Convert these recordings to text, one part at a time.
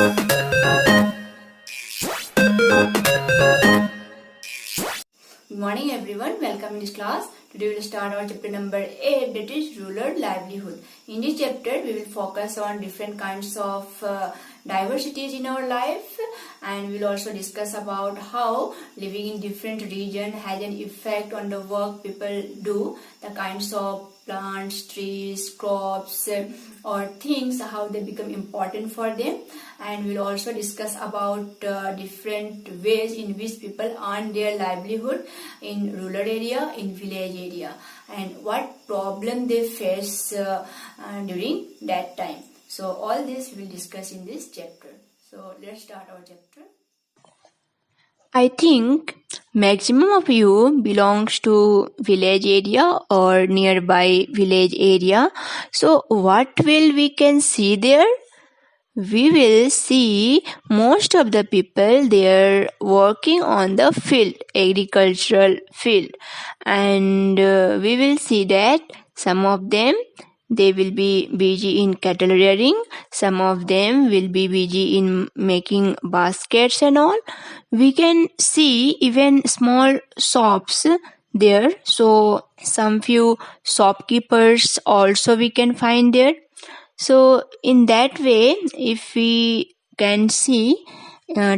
Good morning everyone, welcome in this class. Today we will start our chapter number 8, that is rural livelihood. In this chapter we will focus on different kinds of diversities in our life, and we will also discuss about how living in different region has an effect on the work people do, the kinds of plants, trees, crops or things, how they become important for them. And we'll also discuss about different ways in which people earn their livelihood in rural area, in village area, and what problem they face during that time. So all this we will discuss in this chapter. So let's start our chapter. I think maximum of you belongs to village area or nearby village area. So what will we can see there? We will see most of the people there working on the field, agricultural field, and we will see that some of them they will be busy in cattle rearing, some of them will be busy in making baskets and all. We can see even small shops there, so some few shopkeepers also we can find there. So in that way, if we can see,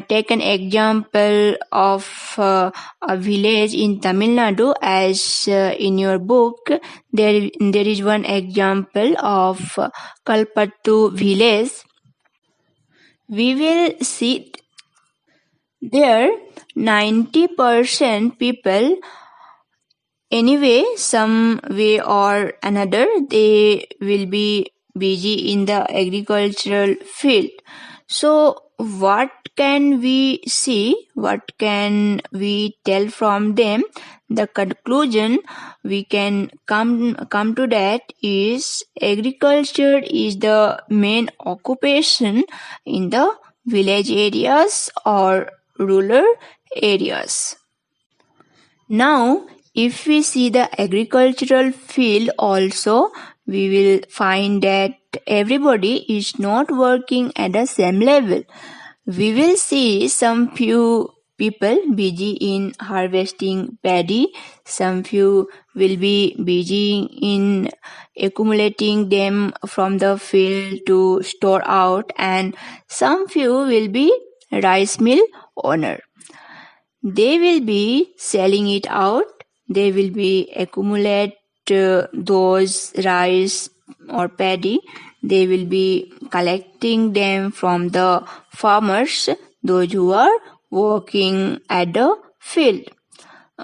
take an example of a village in Tamil Nadu, as in your book there is one example of Kalpattu village. We will see there 90% people, anyway some way or another, they will be busy in the agricultural field. So what can we see, what can we tell from them? The conclusion we can come to that is agriculture is the main occupation in the village areas or rural areas. Now if we see the agricultural field also, we will find that everybody is not working at the same level. We will see some few people busy in harvesting paddy, some few will be busy in accumulating them from the field to store out, and some few will be rice mill owner. They will be selling it out, they will be accumulate those rice or paddy, they will be collecting them from the farmers, those who are working at the field.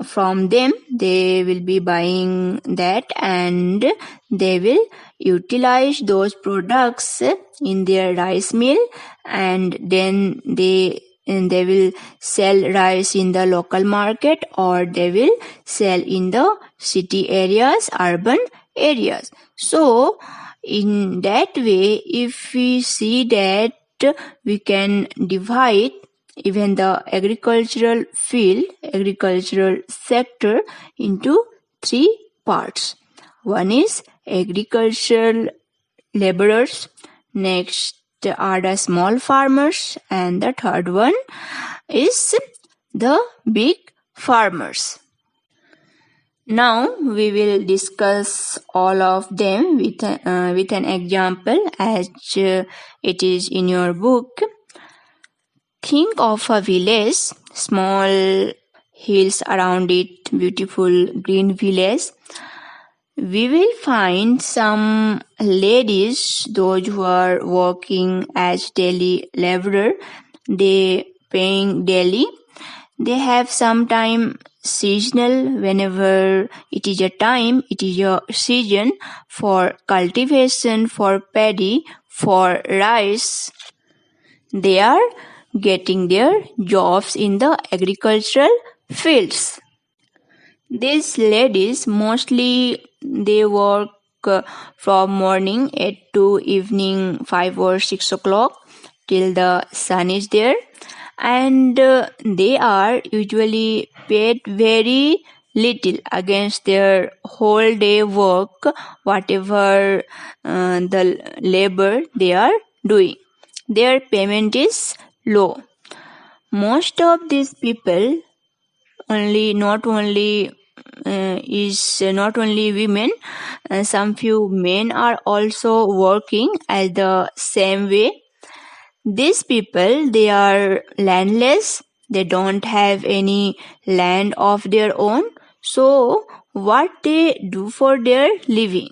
From them they will be buying that, and they will utilize those products in their rice mill, and then they will sell rice in the local market, or they will sell in the city areas, urban areas. So in that way, if we see that, we can divide even the agricultural field, agricultural sector into 3 parts. One is agricultural laborers, next are the small farmers, and the third one is the big farmers. Now we will discuss all of them with an example, as it is in your book. Think of a village, small hills around it, beautiful green village. We will find some ladies, those who are working as daily laborer, they paying daily. They have some time seasonal, whenever it is a time, it is a season for cultivation, for paddy, for rice. They are getting their jobs in the agricultural fields. These ladies mostly they work from morning 8 to evening 5 or 6 o'clock till the sun is there, and they are usually paid very little against their whole day work, whatever the labor they are doing. their payment is low. Most of these people not only women, some few men are also working at the same way. These people, they are landless, they don't have any land of their own. So what they do for their living?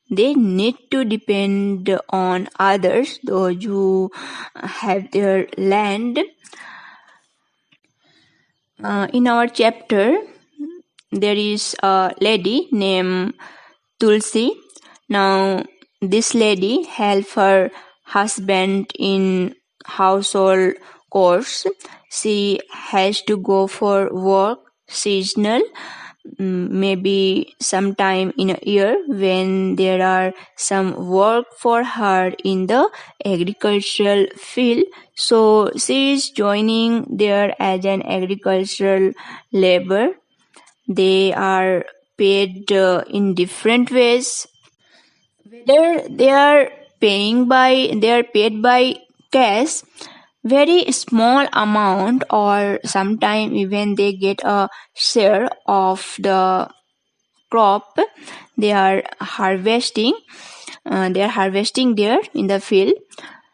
They need to depend on others, those who have their land. In our chapter, there is a lady named Tulsi. Now, this lady helps her husband in household chores. She has to go for work seasonal, maybe sometime in a year when there are some work for her in the agricultural field. So she is joining there as an agricultural labor. They are paid in different ways. Whether they are paid by cash, very small amount, or sometime even they get a share of the crop they are harvesting. They are harvesting there in the field.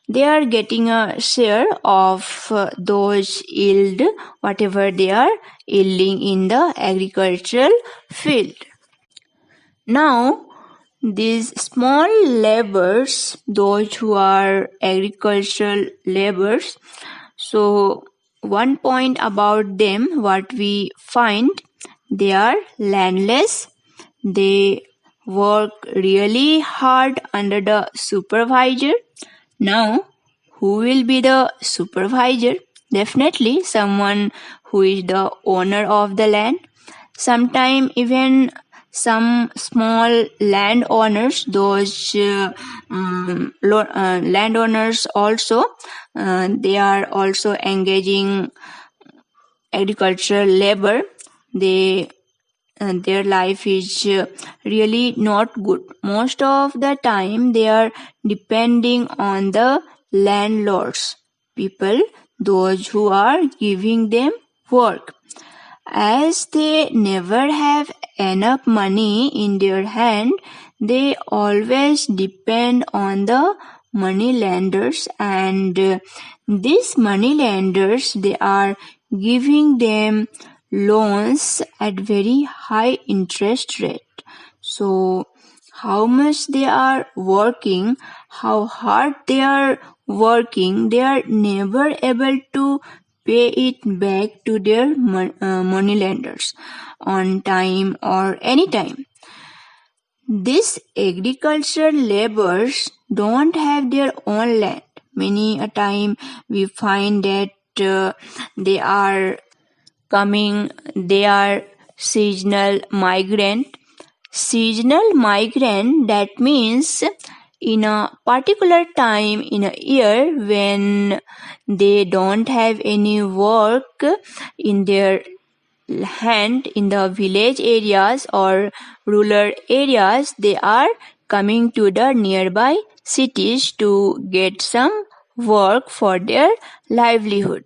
They are getting a share of those yield, whatever they are yielding in the agricultural field. Now, these small laborers, those who are agricultural laborers, so one point about them, what we find, they are landless. They work really hard under the supervisor. Now, who will be the supervisor? Definitely someone who is the owner of the land. Sometimes even some small landowners, those landowners also, they are also engaging agricultural labor. Their life is really not good. Most of the time they are depending on the landlords, people, those who are giving them work. As they never have enough money in their hand, they always depend on the money lenders, and these money lenders, they are giving them loans at very high interest rate. So how much they are working, how hard they are working, they are never able to pay it back to their money lenders on time or any time. These agricultural laborers don't have their own land. Many a time we find that they are seasonal migrant. Seasonal migrant, that means in a particular time in a year when they don't have any work in their hand in the village areas or rural areas, they are coming to the nearby cities to get some work for their livelihood.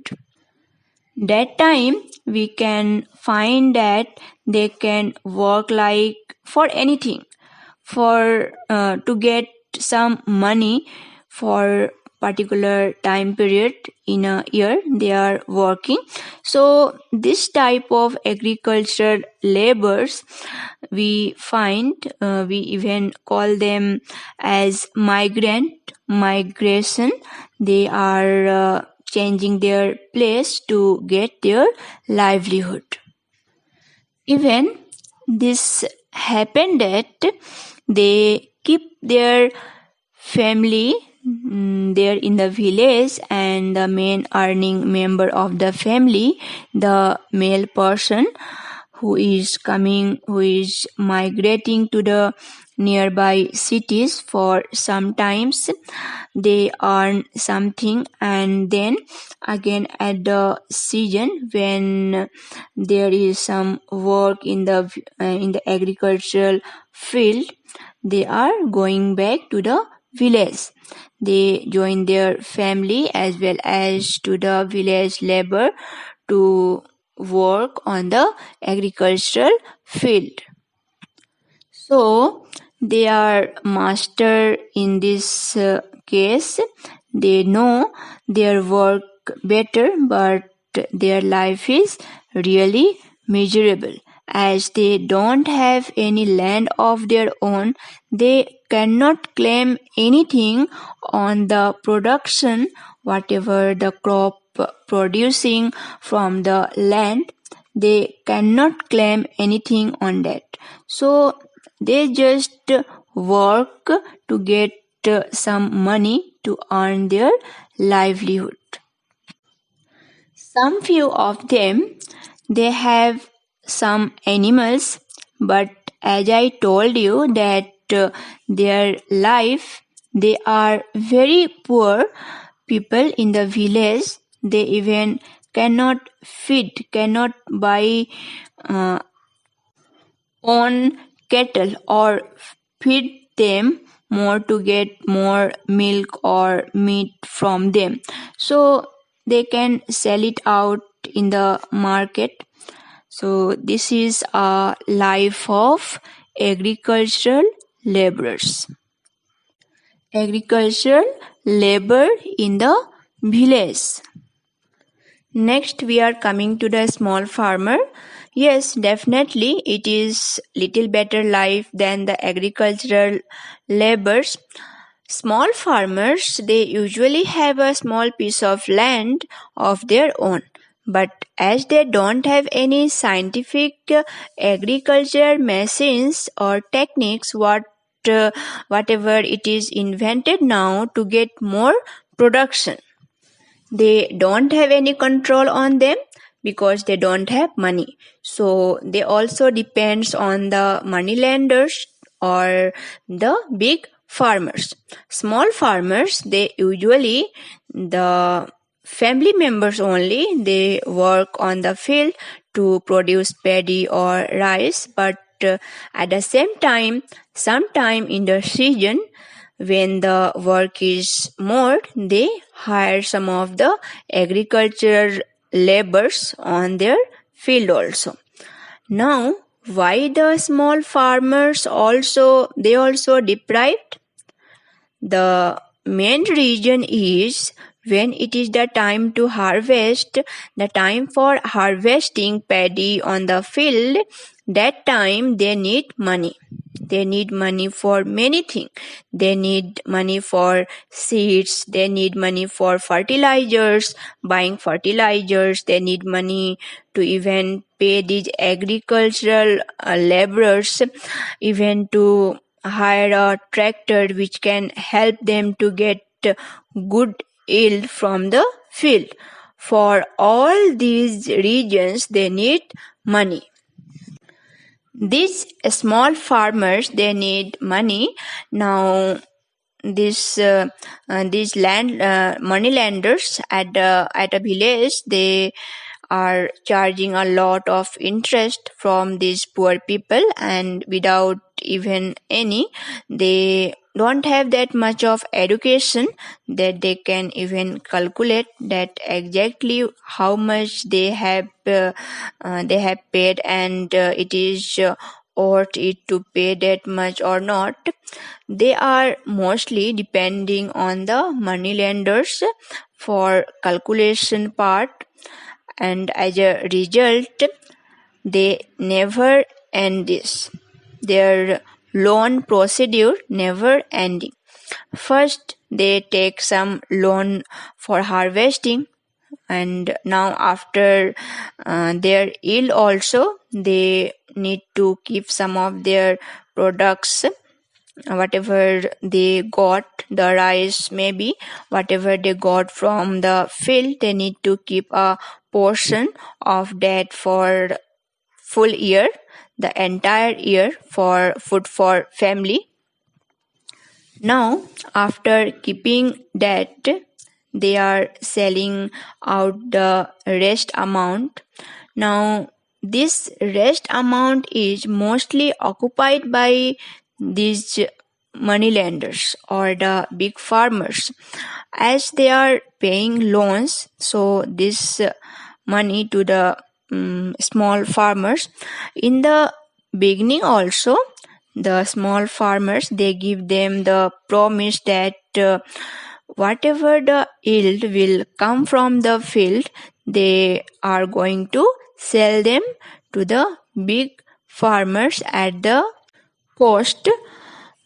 That time we can find that they can work like for anything, for to get some money for particular time period in a year they are working. So this type of agricultural labors we find, we even call them as migration. They are changing their place to get their livelihood. Even this happened that they keep their family there in the village, and the main earning member of the family, the male person who is migrating to the nearby cities, for sometimes they earn something, and then again at the season when there is some work in the agricultural field, they are going back to the village. They join their family as well as to the village labor to work on the agricultural field. So they are master in this case. They know their work better, but their life is really miserable. As they don't have any land of their own, they cannot claim anything on the production, whatever the crop producing from the land. They cannot claim anything on that. So they just work to get some money to earn their livelihood. Some few of them, they have some animals, but as I told you that their life, they are very poor people in the village. They even cannot feed, cannot buy own cattle or feed them more to get more milk or meat from them. So they can sell it out in the market. So this is a life of agricultural laborers. Agricultural labor in the village. Next, we are coming to the small farmer. Yes, definitely, it is little better life than the agricultural laborers. Small farmers, they usually have a small piece of land of their own. But as they don't have any scientific agriculture machines or techniques, whatever it is invented now to get more production, they don't have any control on them because they don't have money. So they also depends on the money lenders or the big farmers. Small farmers, they usually the family members only, they work on the field to produce paddy or rice, but at the same time, sometime in the season when the work is more, they hire some of the agricultural laborers on their field also. Now, why the small farmers also deprived? The main reason is when it is the time to harvest, the time for harvesting paddy on the field, that time they need money. They need money for many things. They need money for seeds. They need money for fertilizers, buying fertilizers. They need money to even pay these agricultural laborers, even to hire a tractor which can help them to get good yield from the field. For all these regions, they need money. These small farmers, they need money. Now these money lenders at a village, they are charging a lot of interest from these poor people, and without even any, they don't have that much of education that they can even calculate that exactly how much they have paid, and it is ought it to pay that much or not. They are mostly depending on the money lenders for calculation part, and as a result, they never end this. Their loan procedure never ending. First, they take some loan for harvesting, and now after their yield also, they need to keep some of their products, whatever they got, the rice maybe, whatever they got from the field, they need to keep a portion of that for full year, the entire year, for food for family. Now, after keeping that, they are selling out the rest amount. Now, this rest amount is mostly occupied by these moneylenders or the big farmers, as they are paying loans. So this money to the small farmers. In the beginning also, the small farmers, they give them the promise that whatever the yield will come from the field, they are going to sell them to the big farmers at the cost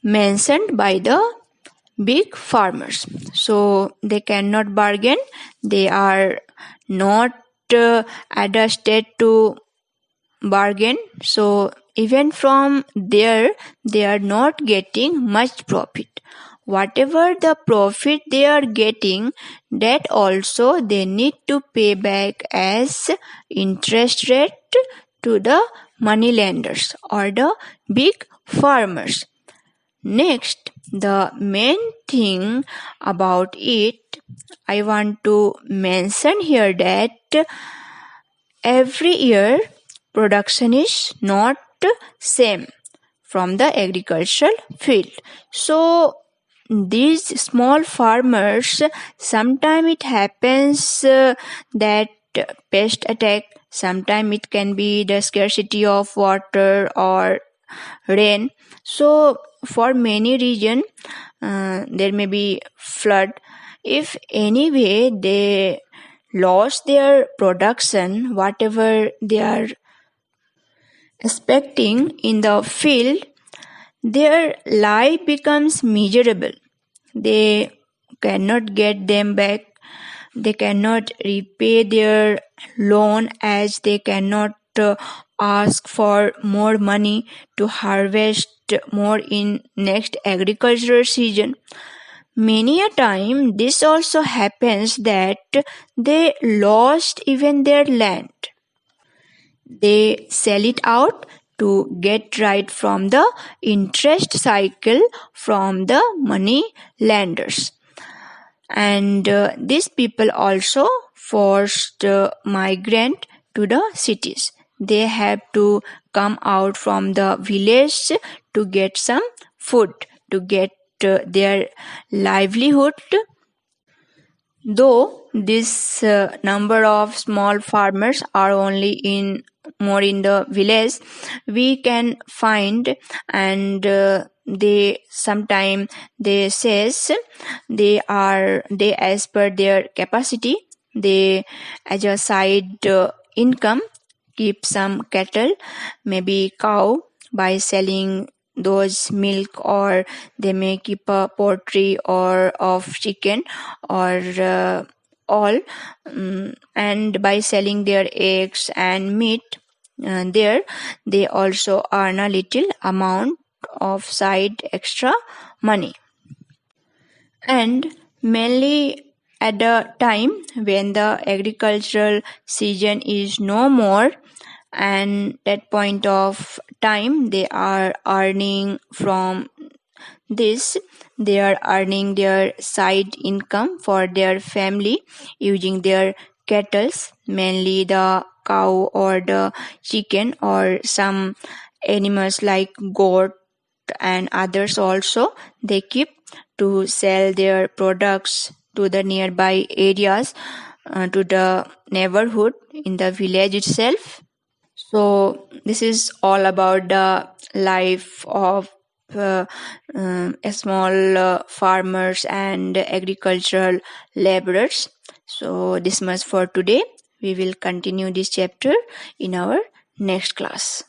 mentioned by the big farmers. So they cannot bargain. They are not at a state to bargain. So even from there, they are not getting much profit. Whatever the profit they are getting, that also they need to pay back as interest rate to the money lenders or the big farmers. Next, the main thing about it, I want to mention here that every year production is not same from the agricultural field. So these small farmers, sometimes it happens that pest attack, sometimes it can be the scarcity of water or rain. So for many region there may be flood. If anyway they lost their production, whatever they are expecting in the field, their life becomes miserable. They cannot get them back. They cannot repay their loan, as they cannot ask for more money to harvest more in next agricultural season. Many a time this also happens that they lost even their land. They sell it out to get right from the interest cycle from the money lenders. And these people also forced migrant to the cities. They have to come out from the village to get some food, to get their livelihood. Though this number of small farmers are only in more in the village, we can find, and they sometime they says they as per their capacity, they as a side income keep some cattle, maybe cow, by selling those milk, or they may keep a poultry or of chicken or all, and by selling their eggs and meat, there they also earn a little amount of side extra money. And mainly at the time when the agricultural season is no more, and that point of time they are earning from this, they are earning their side income for their family using their cattle, mainly the cow or the chicken or some animals like goat and others also. They keep to sell their products to the nearby areas, to the neighborhood in the village itself. So this is all about the life of small farmers and agricultural laborers. So this much for today. We will continue this chapter in our next class.